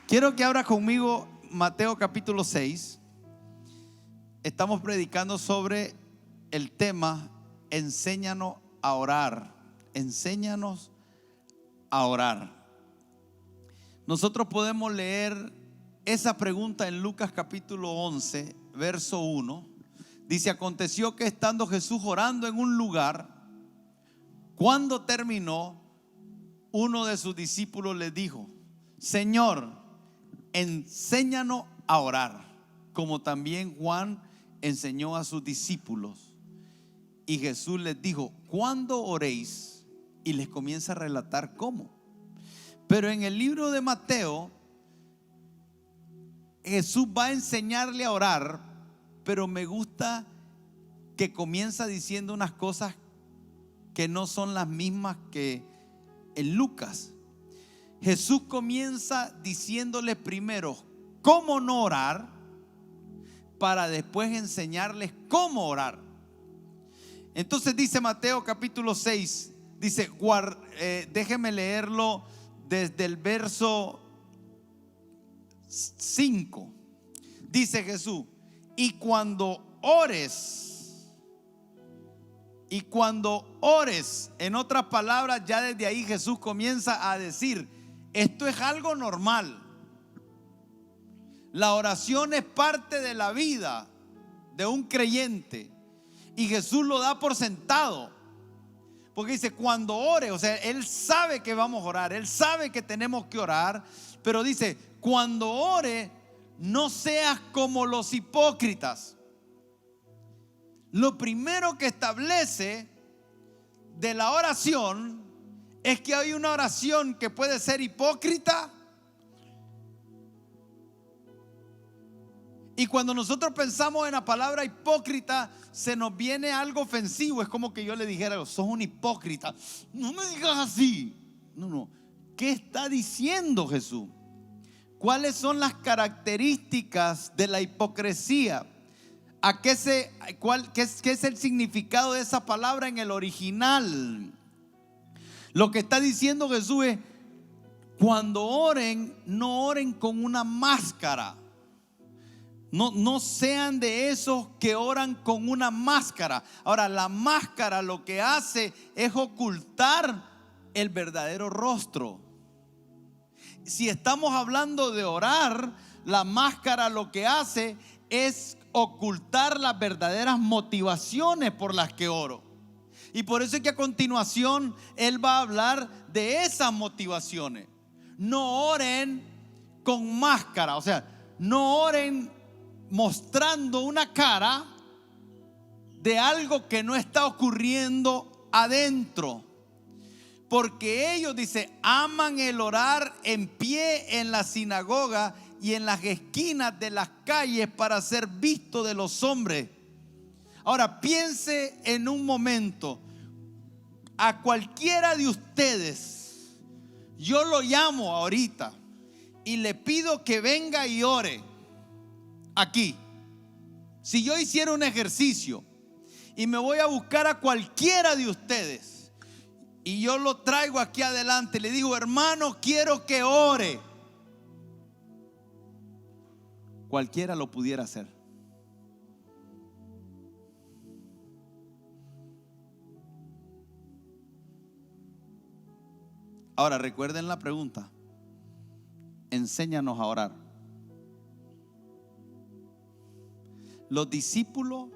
Quiero que abra conmigo Mateo capítulo 6. Estamos predicando sobre el tema enséñanos a orar. Enséñanos a orar. Nosotros podemos leer esa pregunta en Lucas capítulo 11, verso 1. Dice: aconteció que estando Jesús orando en un lugar, cuando terminó, uno de sus discípulos le dijo: Señor, enséñanos a orar, como también Juan enseñó a sus discípulos. Y Jesús les dijo: cuando oréis, y les comienza a relatar cómo. Pero en el libro de Mateo, Jesús va a enseñarle a orar, pero me gusta que comienza diciendo unas cosas que no son las mismas que en Lucas. Jesús comienza diciéndoles primero cómo no orar, para después enseñarles cómo orar. Entonces dice Mateo capítulo 6, dice, déjeme leerlo desde el verso 5. Dice Jesús: y cuando ores, en otras palabras, ya desde ahí Jesús comienza a decir: esto es algo normal. La oración es parte de la vida de un creyente, y Jesús lo da por sentado, porque dice cuando ore. O sea, Él sabe que vamos a orar, Él sabe que tenemos que orar, pero dice: cuando ore, no seas como los hipócritas. Lo primero que establece de la oración es que hay una oración que puede ser hipócrita. Y cuando nosotros pensamos en la palabra hipócrita, se nos viene algo ofensivo. Es como que yo le dijera: sos un hipócrita. No me digas así. No. ¿Qué está diciendo Jesús? ¿Cuáles son las características de la hipocresía? ¿Qué es el significado de esa palabra en el original? Lo que está diciendo Jesús es: cuando oren, no oren con una máscara. No sean de esos que oran con una máscara. Ahora, la máscara lo que hace es ocultar el verdadero rostro. Si estamos hablando de orar, la máscara lo que hace es ocultar las verdaderas motivaciones por las que oro. Y por eso es que a continuación Él va a hablar de esas motivaciones. No oren con máscara, o sea, no oren mostrando una cara de algo que no está ocurriendo adentro. Porque ellos, dice, aman el orar en pie en la sinagoga y en las esquinas de las calles para ser visto de los hombres. Ahora piense en un momento: a cualquiera de ustedes yo lo llamo ahorita y le pido que venga y ore aquí. Si yo hiciera un ejercicio y me voy a buscar a cualquiera de ustedes y yo lo traigo aquí adelante, le digo: hermano, quiero que ore, cualquiera lo pudiera hacer. Ahora recuerden la pregunta: enséñanos a orar. Los discípulos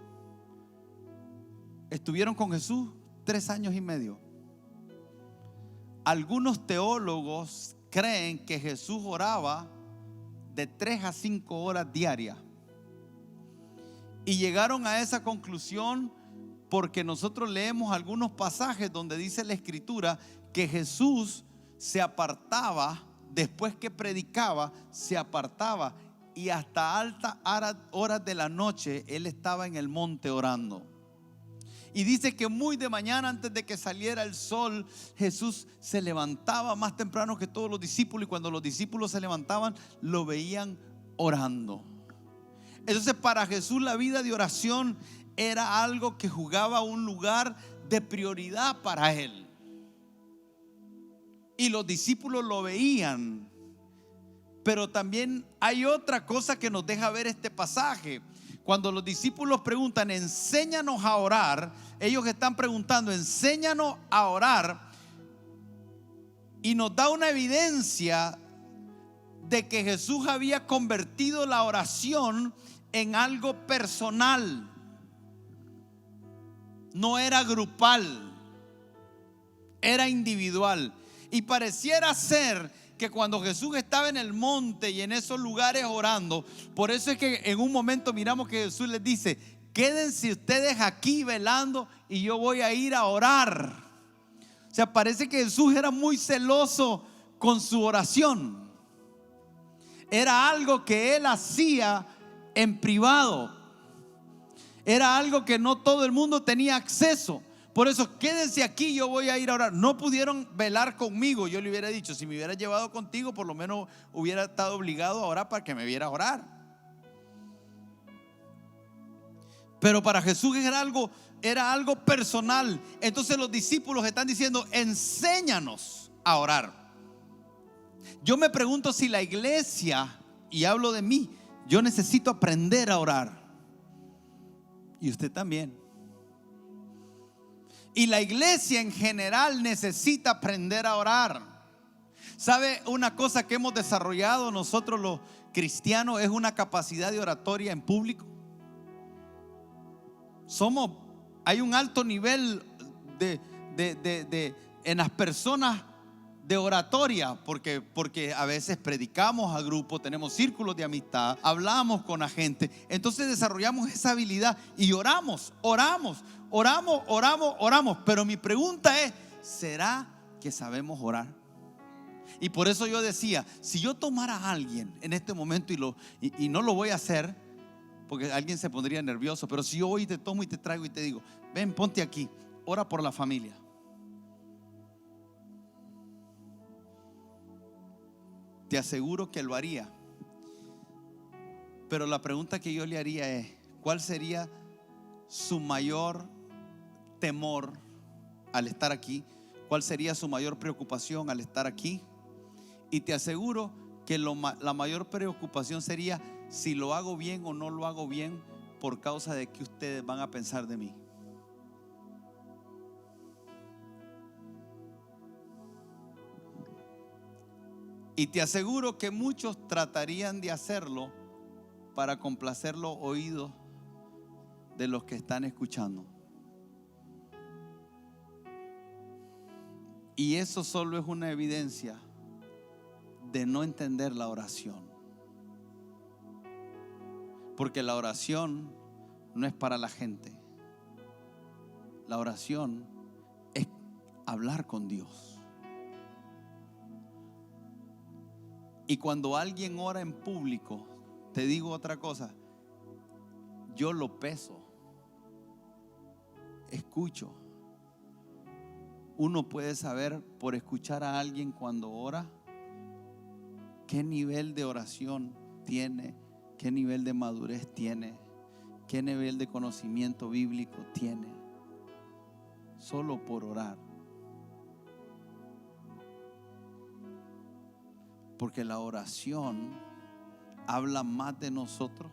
estuvieron con Jesús 3 años y medio. Algunos teólogos creen que Jesús oraba de 3 a 5 horas diarias, y llegaron a esa conclusión porque nosotros leemos algunos pasajes donde dice la Escritura que Jesús se apartaba, después que predicaba, se apartaba, y hasta altas horas de la noche Él estaba en el monte orando. Y dice que muy de mañana, antes de que saliera el sol, Jesús se levantaba más temprano que todos los discípulos, y cuando los discípulos se levantaban, lo veían orando. Entonces, para Jesús la vida de oración era algo que jugaba un lugar de prioridad para Él. Y los discípulos lo veían. Pero también hay otra cosa que nos deja ver este pasaje. Cuando los discípulos preguntan, enséñanos a orar, ellos están preguntando, enséñanos a orar, y nos da una evidencia de que Jesús había convertido la oración en algo personal. No era grupal, era individual. Y pareciera ser que cuando Jesús estaba en el monte y en esos lugares orando, por eso es que en un momento miramos que Jesús les dice, quédense ustedes aquí velando y yo voy a ir a orar. O sea, parece que Jesús era muy celoso con su oración. Era algo que él hacía en privado. Era algo que no todo el mundo tenía acceso. Por eso, quédense aquí, yo voy a ir a orar. No pudieron velar conmigo. Yo le hubiera dicho, si me hubiera llevado contigo, por lo menos hubiera estado obligado a orar para que me viera orar. Pero para Jesús era algo personal. Entonces los discípulos están diciendo, enséñanos a orar. Yo me pregunto si la iglesia, y hablo de mí, yo necesito aprender a orar. Y usted también. Y la iglesia en general necesita aprender a orar. ¿Sabe una cosa que hemos desarrollado nosotros los cristianos? Es una capacidad de oratoria en público. Hay un alto nivel en las personas de oratoria, porque a veces predicamos a grupo, tenemos círculos de amistad, hablamos con la gente, entonces desarrollamos esa habilidad y oramos. Pero mi pregunta es, ¿será que sabemos orar? Y por eso yo decía, si yo tomara a alguien en este momento y no lo voy a hacer, porque alguien se pondría nervioso, pero si yo hoy te tomo y te traigo y te digo, ven, ponte aquí, ora por la familia. Te aseguro que lo haría. Pero la pregunta que yo le haría es, ¿cuál sería su mayor temor al estar aquí? ¿Cuál sería su mayor preocupación al estar aquí? Y te aseguro que la mayor preocupación sería si lo hago bien o no lo hago bien, por causa de que ustedes van a pensar de mí. Y te aseguro que muchos tratarían de hacerlo para complacer los oídos de los que están escuchando. Y eso solo es una evidencia de no entender la oración. Porque la oración no es para la gente. La oración es hablar con Dios. Y cuando alguien ora en público, te digo otra cosa, yo lo peso, escucho. Uno puede saber por escuchar a alguien cuando ora qué nivel de oración tiene, qué nivel de madurez tiene, qué nivel de conocimiento bíblico tiene, solo por orar. Porque la oración habla más de nosotros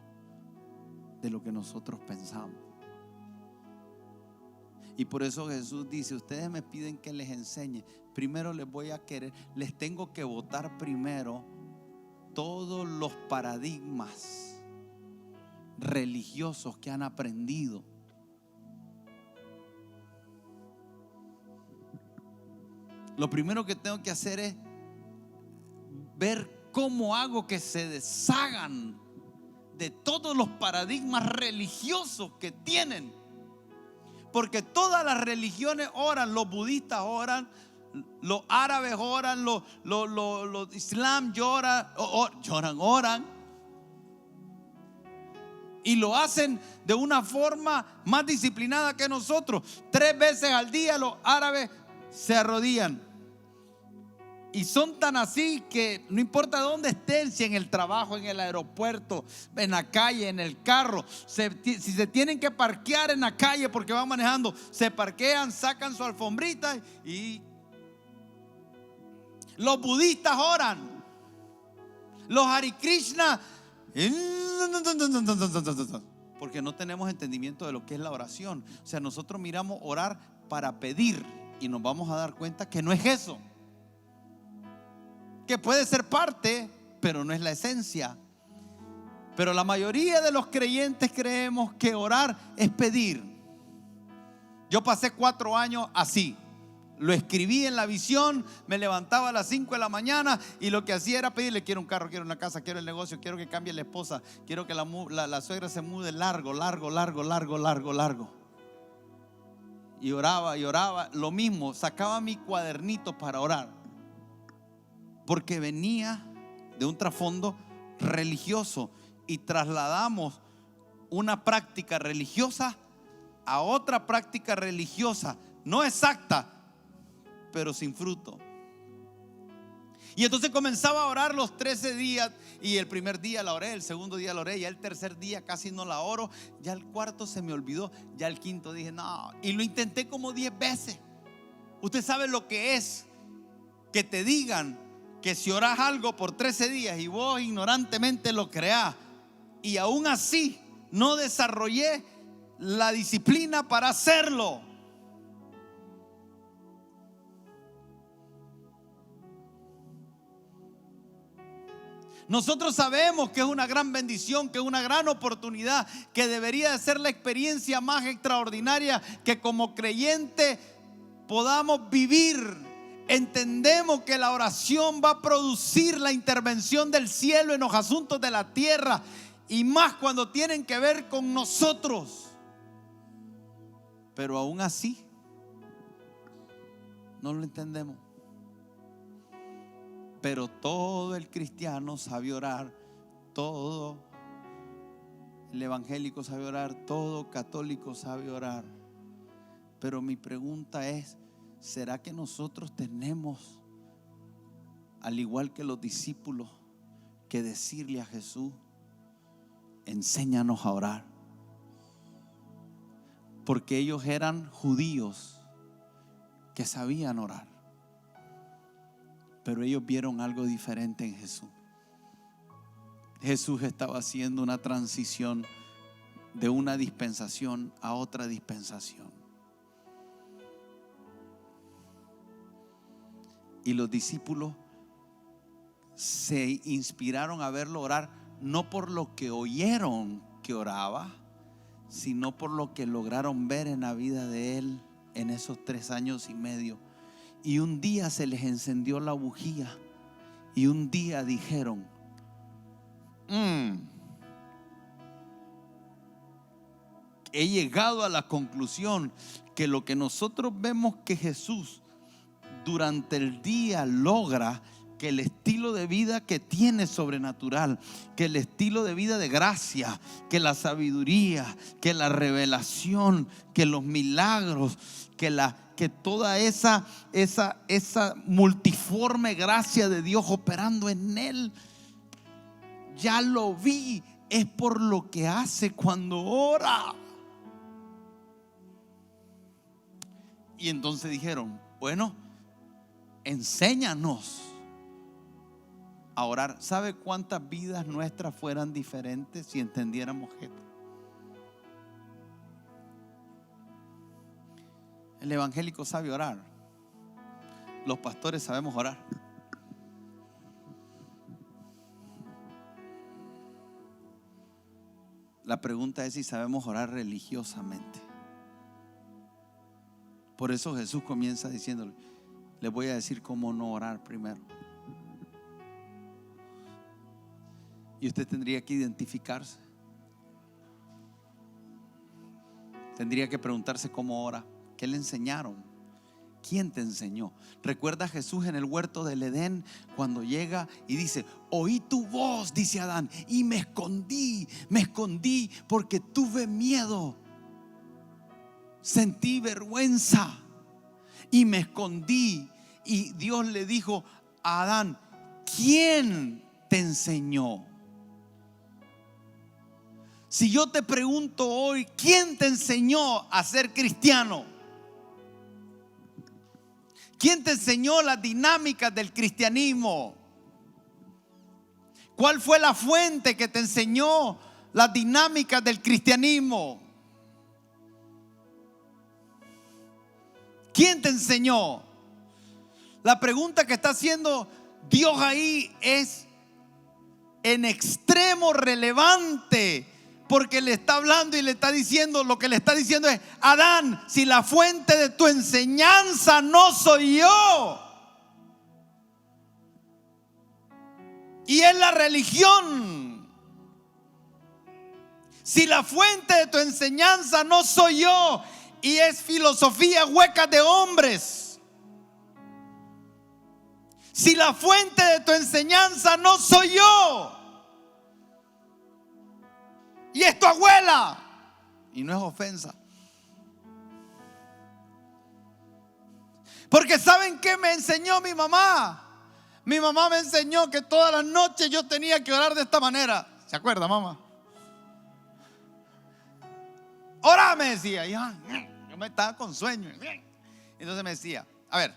de lo que nosotros pensamos. Y por eso Jesús dice, ustedes me piden que les enseñe. Primero les tengo que botar primero todos los paradigmas religiosos que han aprendido. Lo primero que tengo que hacer es ver cómo hago que se deshagan de todos los paradigmas religiosos que tienen. Porque todas las religiones oran, los budistas oran, los árabes oran, los islam oran. Y lo hacen de una forma más disciplinada que nosotros. 3 veces al día los árabes se arrodillan. Y son tan así que no importa dónde estén, si en el trabajo, en el aeropuerto, en la calle, en el carro, si se tienen que parquear en la calle porque van manejando, se parquean, sacan su alfombrita. Y los budistas oran. Los Hare Krishna, porque no tenemos entendimiento de lo que es la oración. O sea, nosotros miramos orar para pedir y nos vamos a dar cuenta que no es eso, que puede ser parte, pero no es la esencia. Pero la mayoría de los creyentes creemos que orar es pedir. Yo pasé 4 años así. Lo escribí en la visión, me levantaba a las 5 de la mañana y lo que hacía era pedirle: quiero un carro, quiero una casa, quiero el negocio, quiero que cambie la esposa, quiero que la suegra se mude largo. Y oraba, lo mismo, sacaba mi cuadernito para orar, porque venía de un trasfondo religioso y trasladamos una práctica religiosa a otra práctica religiosa, no exacta, pero sin fruto. Y entonces comenzaba a orar los 13 días. Y el primer día la oré, el segundo día la oré, ya el tercer día casi no la oro, ya el cuarto se me olvidó, ya el quinto dije no. Y lo intenté como 10 veces. Usted sabe lo que es que te digan que si oras algo por 13 días y vos ignorantemente lo creás, y aún así no desarrollé la disciplina para hacerlo. Nosotros sabemos que es una gran bendición, que es una gran oportunidad, que debería de ser la experiencia más extraordinaria que como creyente podamos vivir. Entendemos que la oración va a producir la intervención del cielo en los asuntos de la tierra, y más cuando tienen que ver con nosotros. Pero aún así no lo entendemos. Pero todo el cristiano sabe orar, todo el evangélico sabe orar, todo católico sabe orar. Pero mi pregunta es: ¿será que nosotros tenemos, al igual que los discípulos, que decirle a Jesús: enséñanos a orar? Porque ellos eran judíos que sabían orar, pero ellos vieron algo diferente en Jesús. Jesús estaba haciendo una transición de una dispensación a otra dispensación. Y los discípulos se inspiraron a verlo orar, no por lo que oyeron que oraba, sino por lo que lograron ver en la vida de él en esos 3 años y medio. Y un día se les encendió la bujía, y un día dijeron: he llegado a la conclusión que lo que nosotros vemos que Jesús durante el día logra, que el estilo de vida que tiene sobrenatural, que el estilo de vida de gracia, que la sabiduría, que la revelación, que los milagros, que toda esa multiforme gracia de Dios operando en él, ya lo vi, es por lo que hace cuando ora. Y entonces dijeron: bueno, enséñanos a orar. ¿Sabe cuántas vidas nuestras fueran diferentes si entendiéramos esto? El evangélico sabe orar, los pastores sabemos orar. La pregunta es si sabemos orar religiosamente. Por eso Jesús comienza diciéndole: les voy a decir cómo no orar primero. Y usted tendría que identificarse. Tendría que preguntarse cómo ora. ¿Qué le enseñaron? ¿Quién te enseñó? ¿Recuerda a Jesús en el huerto del Edén cuando llega y dice: oí tu voz, dice Adán, y me escondí porque tuve miedo, sentí vergüenza y me escondí? Y Dios le dijo a Adán: ¿quién te enseñó? Si yo te pregunto hoy, ¿quién te enseñó a ser cristiano? ¿Quién te enseñó las dinámicas del cristianismo? ¿Cuál fue la fuente que te enseñó las dinámicas del cristianismo? ¿Quién te enseñó? La pregunta que está haciendo Dios ahí es en extremo relevante, porque le está hablando y le está diciendo, lo que le está diciendo es: Adán, si la fuente de tu enseñanza no soy yo, y es la religión, si la fuente de tu enseñanza no soy yo y es filosofía hueca de hombres, si la fuente de tu enseñanza no soy yo y es tu abuela, y no es ofensa, porque ¿saben qué me enseñó mi mamá? Mi mamá me enseñó que todas las noches yo tenía que orar de esta manera. ¿Se acuerda, mamá? Ora, me decía. Y yo me estaba con sueño. Entonces me decía, a ver,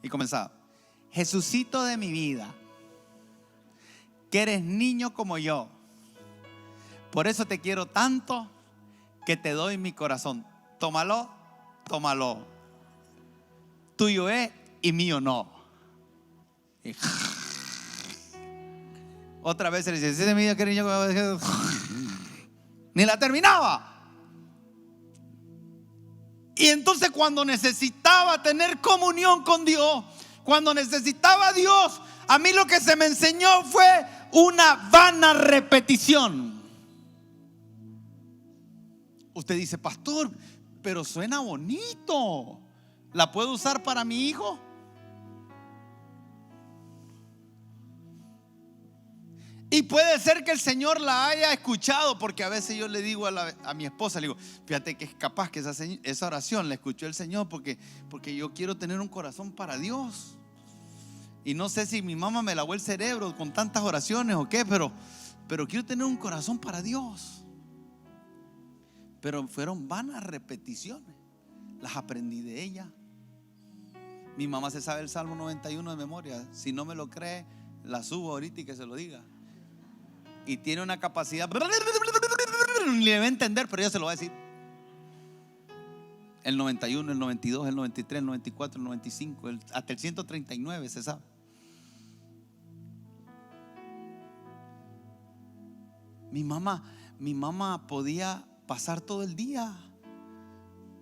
y comenzaba: Jesucito de mi vida, que eres niño como yo, por eso te quiero tanto que te doy mi corazón. Tómalo, tómalo. Tuyo es y mío no. Y otra vez se le dice: ese niño que niño, ni la terminaba. Y entonces, cuando necesitaba tener comunión con Dios, cuando necesitaba a Dios, a mí lo que se me enseñó fue una vana repetición. Usted dice: pastor, pero suena bonito, ¿la puedo usar para mi hijo? Y puede ser que el Señor la haya escuchado, porque a veces yo le digo a mi esposa, le digo: fíjate que es capaz que esa oración la escuchó el Señor, porque yo quiero tener un corazón para Dios. Y no sé si mi mamá me lavó el cerebro con tantas oraciones o qué, pero quiero tener un corazón para Dios. Pero fueron vanas repeticiones, las aprendí de ella. Mi mamá se sabe el Salmo 91 de memoria. Si no me lo cree, la subo ahorita y que se lo diga. Y tiene una capacidad, le debe entender, pero ella se lo va a decir. El 91, el 92, el 93, el 94, el 95, hasta el 139 se sabe. Mi mamá podía pasar todo el día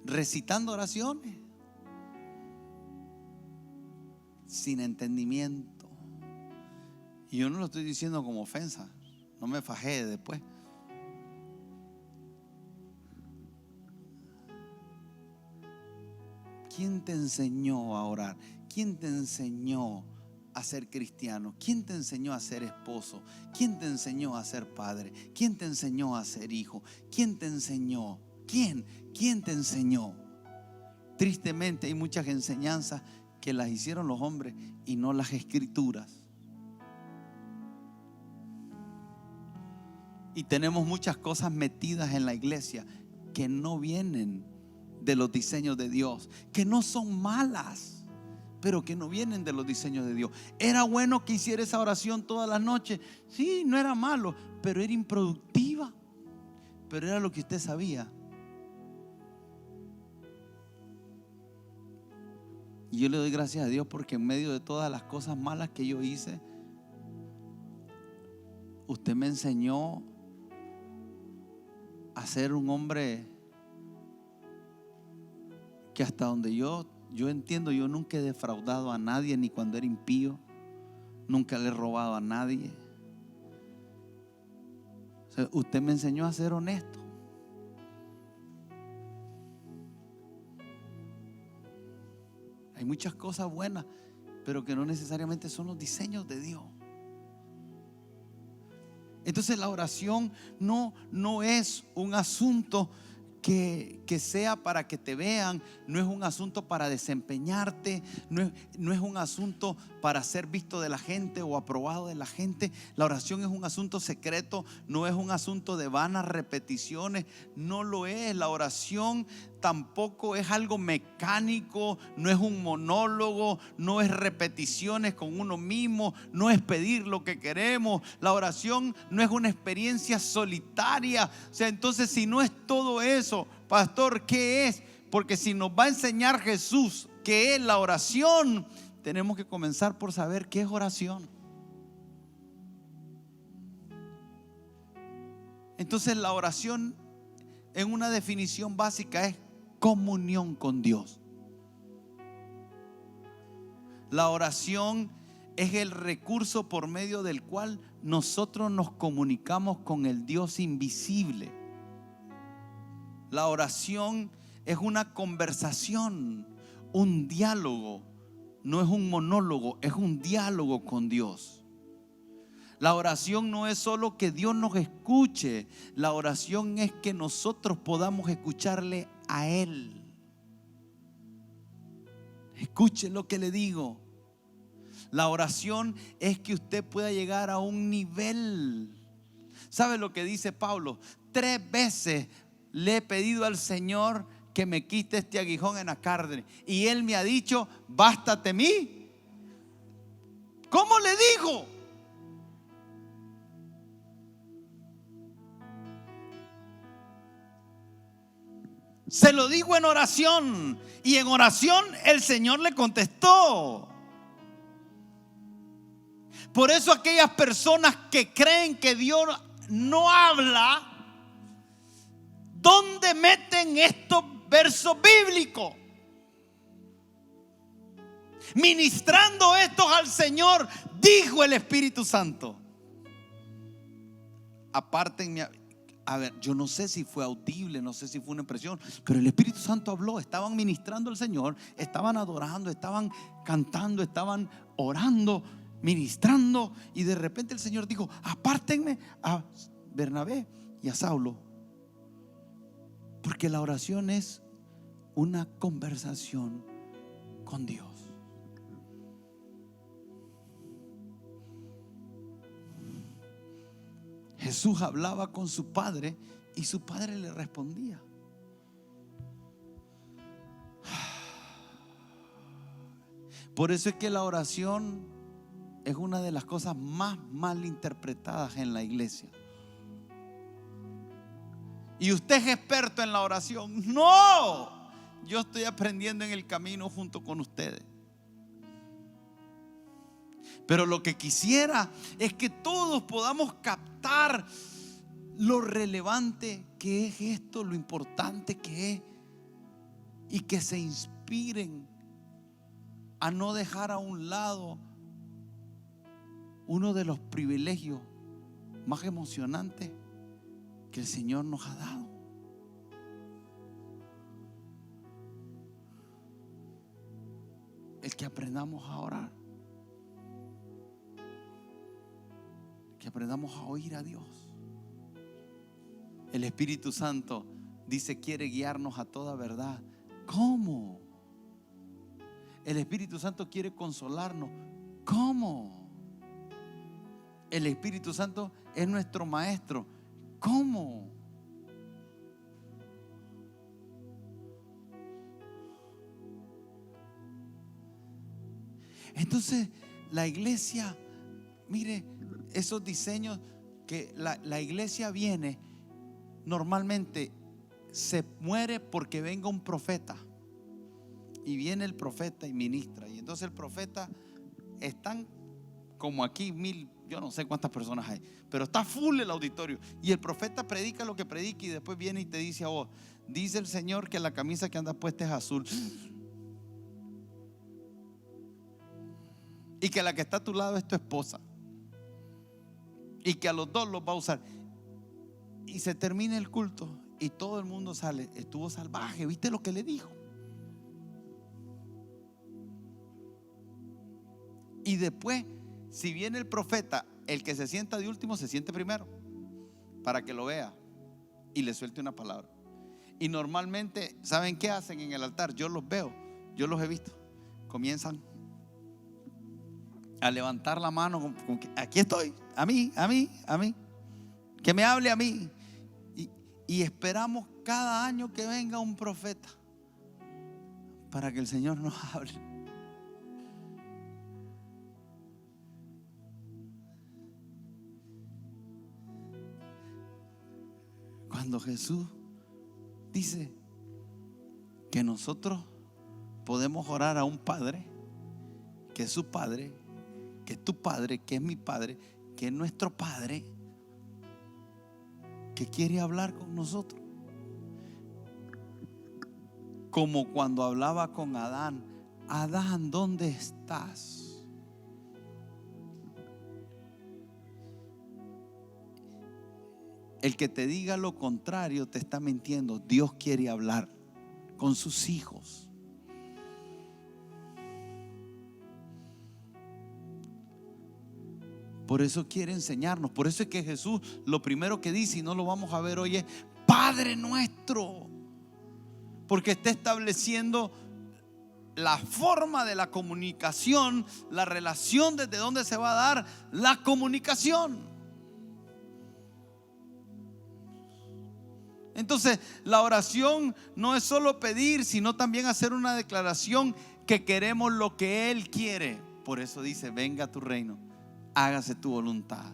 recitando oraciones sin entendimiento. Y yo no lo estoy diciendo como ofensa, no me fajé después. ¿Quién te enseñó a orar? ¿Quién te enseñó a ser cristiano? ¿Quién te enseñó a ser esposo? ¿Quién te enseñó a ser padre? ¿Quién te enseñó a ser hijo? ¿Quién te enseñó? ¿Quién te enseñó? Tristemente hay muchas enseñanzas que las hicieron los hombres y no las escrituras. Y tenemos muchas cosas metidas en la iglesia que no vienen de los diseños de Dios, que no son malas, pero que no vienen de los diseños de Dios. Era bueno que hiciera esa oración todas las noches. Sí, no era malo, pero era improductiva. Pero era lo que usted sabía. Y yo le doy gracias a Dios porque en medio de todas las cosas malas que yo hice, usted me enseñó a ser un hombre que hasta donde yo entiendo, yo nunca he defraudado a nadie, ni cuando era impío, nunca le he robado a nadie. O sea, usted me enseñó a ser honesto. Hay muchas cosas buenas, pero que no necesariamente son los diseños de Dios. Entonces la oración no es un asunto que sea para que te vean, no es un asunto para desempeñarte, no es un asunto para ser visto de la gente o aprobado de la gente. La oración es un asunto secreto, no es un asunto de vanas repeticiones, no lo es. La oración tampoco es algo mecánico, no es un monólogo, no es repeticiones con uno mismo, no es pedir lo que queremos. La oración no es una experiencia solitaria. O sea, entonces, si no es todo eso, pastor, ¿qué es? Porque si nos va a enseñar Jesús qué es la oración, tenemos que comenzar por saber qué es oración. Entonces, la oración, en una definición básica, es comunión con Dios. La oración es el recurso por medio del cual nosotros nos comunicamos con el Dios invisible. La oración es una conversación, un diálogo. No es un monólogo, es un diálogo con Dios. La oración no es solo que Dios nos escuche, la oración es que nosotros podamos escucharle a Él. Escuche lo que le digo. La oración es que usted pueda llegar a un nivel. ¿Sabe lo que dice Pablo? 3 veces le he pedido al Señor que me quite este aguijón en la carne, y Él me ha dicho: bástate mí. ¿Cómo le dijo? Se lo dijo en oración, y en oración el Señor le contestó. Por eso aquellas personas que creen que Dios no habla, ¿dónde meten estos versos bíblicos? Ministrando estos al Señor, dijo el Espíritu Santo. Apártenme. A ver, yo no sé si fue audible, no sé si fue una impresión, pero el Espíritu Santo habló. Estaban ministrando al Señor, estaban adorando, estaban cantando, estaban orando, ministrando, y de repente el Señor dijo: apártenme a Bernabé y a Saulo. Porque la oración es una conversación con Dios. Jesús hablaba con su Padre y su Padre le respondía. Por eso es que la oración es una de las cosas más mal interpretadas en la iglesia. Y usted es experto en la oración. No, yo estoy aprendiendo en el camino junto con ustedes. Pero lo que quisiera es que todos podamos captar lo relevante que es esto, lo importante que es, y que se inspiren a no dejar a un lado uno de los privilegios más emocionantes que el Señor nos ha dado. El que aprendamos a orar, que aprendamos a oír a Dios. El Espíritu Santo dice: quiere guiarnos a toda verdad. ¿Cómo? El Espíritu Santo quiere consolarnos. ¿Cómo? El Espíritu Santo es nuestro maestro. ¿Cómo? Entonces, la iglesia, mire, esos diseños que la iglesia viene, normalmente se muere porque venga un profeta. Y viene el profeta y ministra. Y entonces el profeta, están como aquí 1000, yo no sé cuántas personas hay, pero está full el auditorio. Y el profeta predica lo que predica, y después viene y te dice a vos: dice el Señor que la camisa que andas puesta es azul, y que la que está a tu lado es tu esposa, y que a los dos los va a usar. Y se termina el culto y todo el mundo sale: estuvo salvaje, ¿viste lo que le dijo? Y después, si viene el profeta, el que se sienta de último se siente primero, para que lo vea y le suelte una palabra. Y normalmente, ¿saben qué hacen en el altar? Yo los veo, yo los he visto. Comienzan a levantar la mano, como que aquí estoy, a mí, que me hable a mí. Y esperamos cada año que venga un profeta para que el Señor nos hable. Cuando Jesús dice que nosotros podemos orar a un Padre, que es su Padre, que es tu Padre, que es mi Padre, que es nuestro Padre, que quiere hablar con nosotros. Como cuando hablaba con Adán: Adán, ¿dónde estás? El que te diga lo contrario te está mintiendo. Dios quiere hablar con sus hijos. Por eso quiere enseñarnos. Por eso es que Jesús lo primero que dice, y no lo vamos a ver hoy, es Padre nuestro. Porque está estableciendo la forma de la comunicación, la relación desde donde se va a dar la comunicación. Entonces, la oración no es solo pedir, sino también hacer una declaración que queremos lo que Él quiere. Por eso dice: venga tu reino, hágase tu voluntad.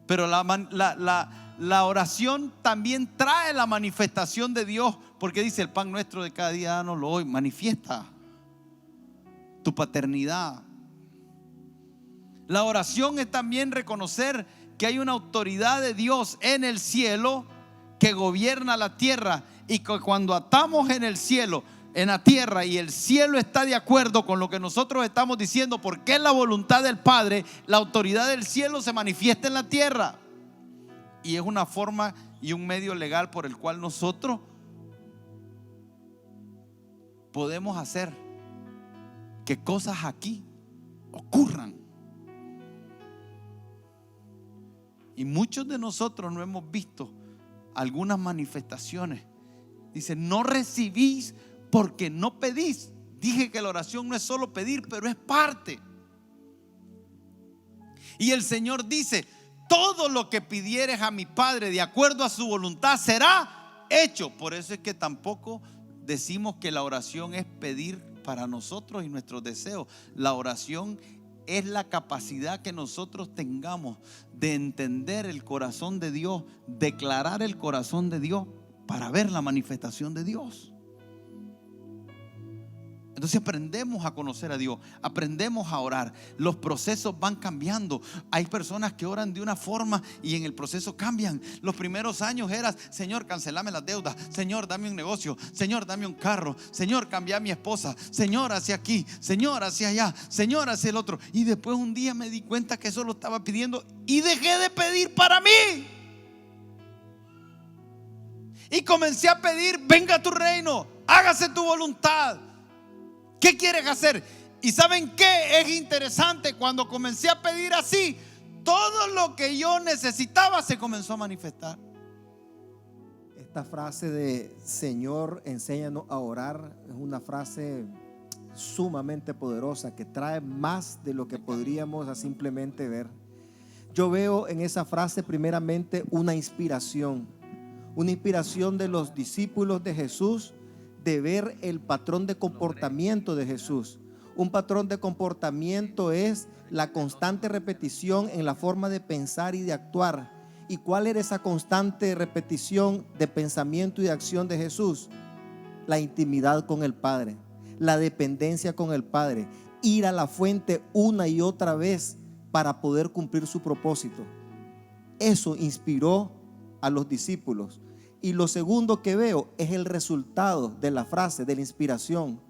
Pero la oración también trae la manifestación de Dios, porque dice: el pan nuestro de cada día dánoslo hoy. Manifiesta tu paternidad. La oración es también reconocer que hay una autoridad de Dios en el cielo que gobierna la tierra, y que cuando atamos en el cielo, en la tierra, y el cielo está de acuerdo con lo que nosotros estamos diciendo, porque es la voluntad del Padre, la autoridad del cielo se manifiesta en la tierra. Y es una forma y un medio legal por el cual nosotros podemos hacer que cosas aquí ocurran. Y muchos de nosotros no hemos visto algunas manifestaciones. Dice: no recibís porque no pedís. Dije que la oración no es solo pedir, pero es parte. Y el Señor dice: todo lo que pidieres a mi Padre de acuerdo a su voluntad será hecho. Por eso es que tampoco decimos que la oración es pedir para nosotros y nuestros deseos. La oración es la capacidad que nosotros tengamos de entender el corazón de Dios, declarar el corazón de Dios para ver la manifestación de Dios. Entonces aprendemos a conocer a Dios, aprendemos a orar. Los procesos van cambiando. Hay personas que oran de una forma y en el proceso cambian. Los primeros años era: Señor, cancelame las deudas. Señor, dame un negocio. Señor, dame un carro. Señor, cambia a mi esposa. Señor, hacia aquí. Señor, hacia allá. Señor, hacia el otro. Y después un día me di cuenta que eso lo estaba pidiendo y dejé de pedir para mí. Y comencé a pedir: venga a tu reino, hágase tu voluntad. ¿Qué quieres hacer? ¿Y saben qué? Es interesante, cuando comencé a pedir así, todo lo que yo necesitaba se comenzó a manifestar. Esta frase de Señor, enséñanos a orar es una frase sumamente poderosa que trae más de lo que podríamos a simplemente ver. Yo veo en esa frase primeramente una inspiración de los discípulos de Jesús, de ver el patrón de comportamiento de Jesús. Un patrón de comportamiento es la constante repetición en la forma de pensar y de actuar. ¿Y cuál era esa constante repetición de pensamiento y de acción de Jesús? La intimidad con el Padre, la dependencia con el Padre, ir a la fuente una y otra vez para poder cumplir su propósito. Eso inspiró a los discípulos. Y lo segundo que veo es el resultado de la frase, de la inspiración.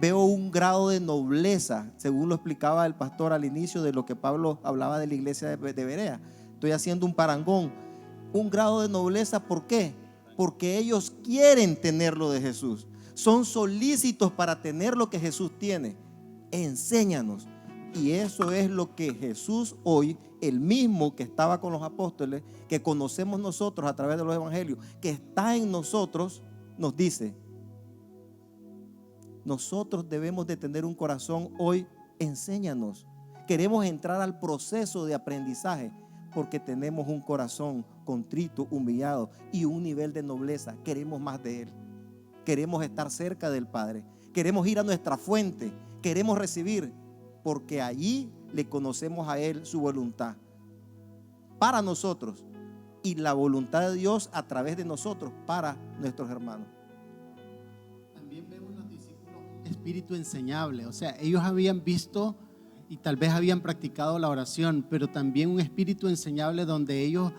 Veo un grado de nobleza, según lo explicaba el pastor al inicio de lo que Pablo hablaba de la iglesia de Berea. Estoy haciendo un parangón. Un grado de nobleza, ¿por qué? Porque ellos quieren tener lo de Jesús. Son solícitos para tener lo que Jesús tiene. Enséñanos. Y eso es lo que Jesús hoy, el mismo que estaba con los apóstoles, que conocemos nosotros a través de los evangelios, que está en nosotros, nos dice: nosotros debemos de tener un corazón hoy: enséñanos. Queremos entrar al proceso de aprendizaje porque tenemos un corazón contrito, humillado y un nivel de nobleza. Queremos más de Él. Queremos estar cerca del Padre. Queremos ir a nuestra fuente. Queremos recibir porque allí le conocemos a Él su voluntad para nosotros y la voluntad de Dios a través de nosotros para nuestros hermanos. También vemos en los discípulos un espíritu enseñable. O sea, ellos habían visto y tal vez habían practicado la oración, pero también un espíritu enseñable donde ellos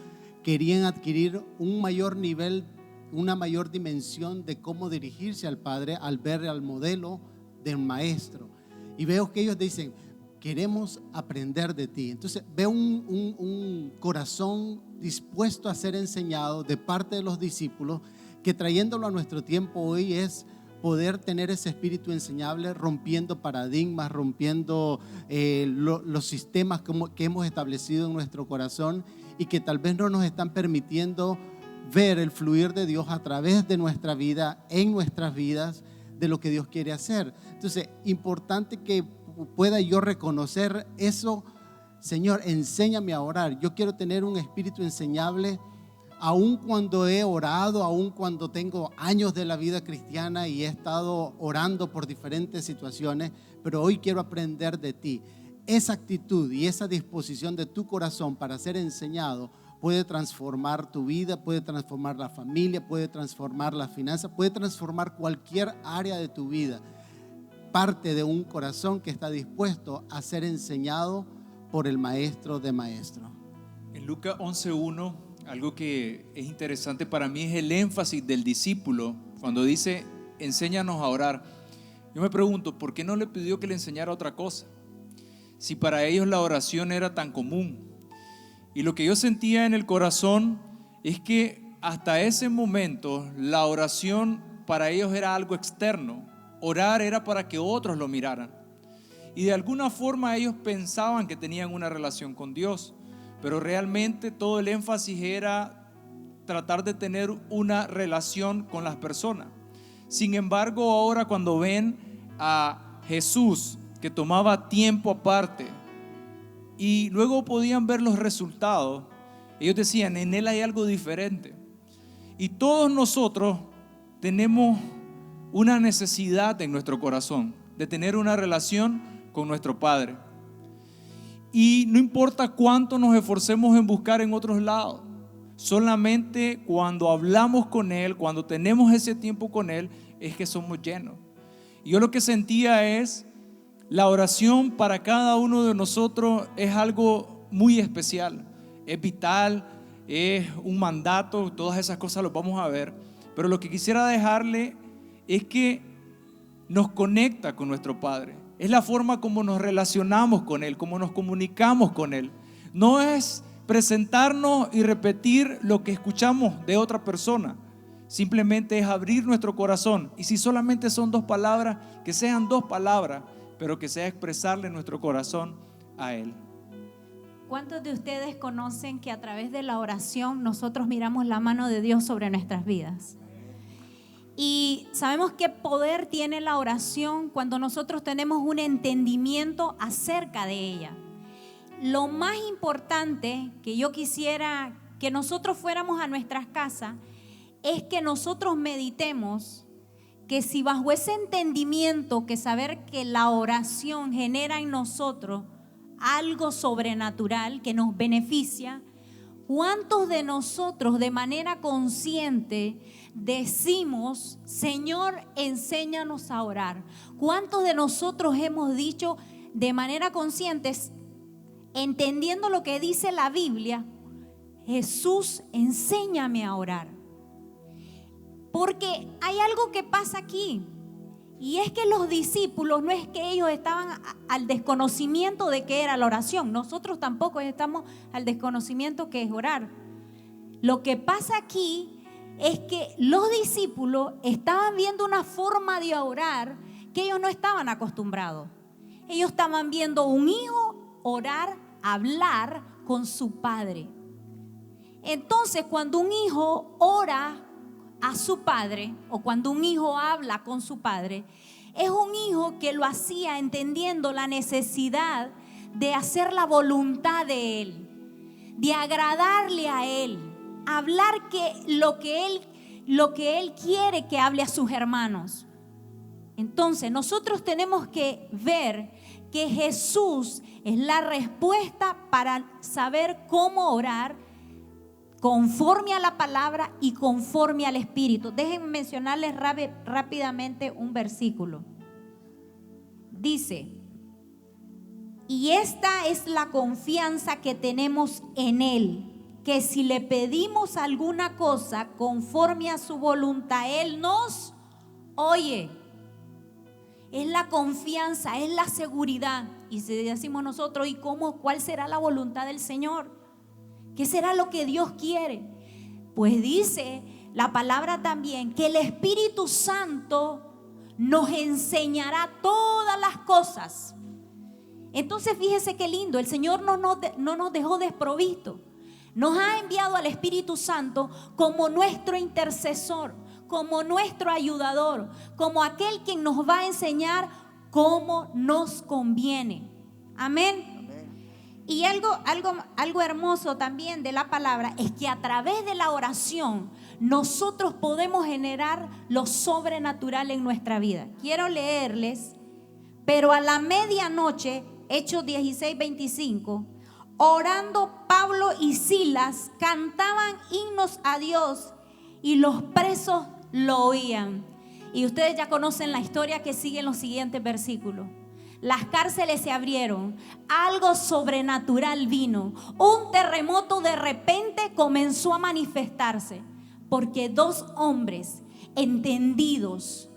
querían adquirir un mayor nivel, una mayor dimensión de cómo dirigirse al Padre al ver al modelo del Maestro. Y veo que ellos dicen, queremos aprender de ti. Entonces veo un corazón dispuesto a ser enseñado de parte de los discípulos, que trayéndolo a nuestro tiempo hoy es poder tener ese espíritu enseñable, rompiendo paradigmas, rompiendo los sistemas que hemos establecido en nuestro corazón y que tal vez no nos están permitiendo ver el fluir de Dios a través de nuestra vida, en nuestras vidas, de lo que Dios quiere hacer. Entonces, importante que pueda yo reconocer eso. Señor, enséñame a orar. Yo quiero tener un espíritu enseñable, aun cuando he orado, aun cuando tengo años de la vida cristiana y he estado orando por diferentes situaciones, pero hoy quiero aprender de ti. Esa actitud y esa disposición de tu corazón para ser enseñado puede transformar tu vida, puede transformar la familia, puede transformar las finanzas, puede transformar cualquier área de tu vida. Parte de un corazón que está dispuesto a ser enseñado por el Maestro de Maestros. En Lucas 11:1, algo que es interesante para mí es el énfasis del discípulo cuando dice, enséñanos a orar. Yo me pregunto, ¿por qué no le pidió que le enseñara otra cosa? Si para ellos la oración era tan común. Y lo que yo sentía en el corazón es que hasta ese momento la oración para ellos era algo externo. Orar era para que otros lo miraran. Y de alguna forma ellos pensaban que tenían una relación con Dios, pero realmente todo el énfasis era tratar de tener una relación con las personas. Sin embargo, ahora cuando ven a Jesús que tomaba tiempo aparte y luego podían ver los resultados, ellos decían, en Él hay algo diferente. Y todos nosotros tenemos una necesidad en nuestro corazón de tener una relación con nuestro Padre. Y no importa cuánto nos esforcemos en buscar en otros lados, solamente cuando hablamos con Él, cuando tenemos ese tiempo con Él, es que somos llenos. Y yo lo que sentía es, la oración para cada uno de nosotros es algo muy especial, es vital, es un mandato, todas esas cosas lo vamos a ver. Pero lo que quisiera dejarle es que nos conecta con nuestro Padre. Es la forma como nos relacionamos con Él, como nos comunicamos con Él. No es presentarnos y repetir lo que escuchamos de otra persona. Simplemente es abrir nuestro corazón. Y si solamente son 2 palabras, que sean 2 palabras, pero que sea expresarle nuestro corazón a Él. ¿Cuántos de ustedes conocen que a través de la oración nosotros miramos la mano de Dios sobre nuestras vidas? Y sabemos qué poder tiene la oración cuando nosotros tenemos un entendimiento acerca de ella. Lo más importante que yo quisiera que nosotros fuéramos a nuestras casas es que nosotros meditemos que si bajo ese entendimiento, que saber que la oración genera en nosotros algo sobrenatural que nos beneficia, ¿cuántos de nosotros de manera consciente decimos, Señor, enséñanos a orar? ¿Cuántos de nosotros hemos dicho de manera consciente, entendiendo lo que dice la Biblia, Jesús, enséñame a orar? Porque hay algo que pasa aquí, y es que los discípulos no es que ellos estaban al desconocimiento de qué era la oración. Nosotros tampoco estamos al desconocimiento que es orar. Lo que pasa aquí es que los discípulos estaban viendo una forma de orar que ellos no estaban acostumbrados. Ellos estaban viendo un hijo orar, hablar con su padre. Entonces, cuando un hijo ora a su padre, o cuando un hijo habla con su padre, es un hijo que lo hacía entendiendo la necesidad de hacer la voluntad de Él, de agradarle a Él, hablar lo que Él quiere que hable a sus hermanos. Entonces nosotros tenemos que ver que Jesús es la respuesta para saber cómo orar conforme a la palabra y conforme al Espíritu. Déjenme mencionarles rápidamente un versículo. Dice: y esta es la confianza que tenemos en Él, que si le pedimos alguna cosa conforme a su voluntad, Él nos oye. Es la confianza, es la seguridad. Y si decimos nosotros, ¿y cuál será la voluntad del Señor? ¿Qué será lo que Dios quiere? Pues dice la palabra también que el Espíritu Santo nos enseñará todas las cosas. Entonces fíjese qué lindo, el Señor no nos dejó desprovisto. Nos ha enviado al Espíritu Santo como nuestro intercesor, como nuestro ayudador, como aquel quien nos va a enseñar cómo nos conviene. Amén. Y algo hermoso también de la palabra es que a través de la oración nosotros podemos generar lo sobrenatural en nuestra vida. Quiero leerles: pero a la medianoche, Hechos 16:25, orando Pablo y Silas cantaban himnos a Dios y los presos lo oían. Y ustedes ya conocen la historia que sigue en los siguientes versículos. Las cárceles se abrieron, algo sobrenatural vino, un terremoto de repente comenzó a manifestarse, porque dos hombres entendidos,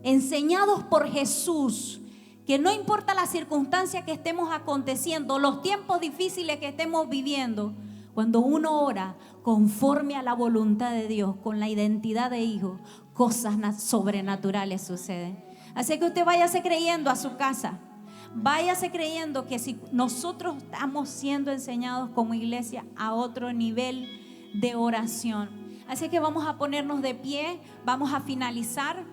enseñados por Jesús, que no importa la circunstancia que estemos aconteciendo, los tiempos difíciles que estemos viviendo, cuando uno ora conforme a la voluntad de Dios, con la identidad de hijo, cosas sobrenaturales suceden. Así que usted váyase creyendo a su casa, váyase creyendo que si nosotros estamos siendo enseñados como iglesia a otro nivel de oración. Así que vamos a ponernos de pie, vamos a finalizar.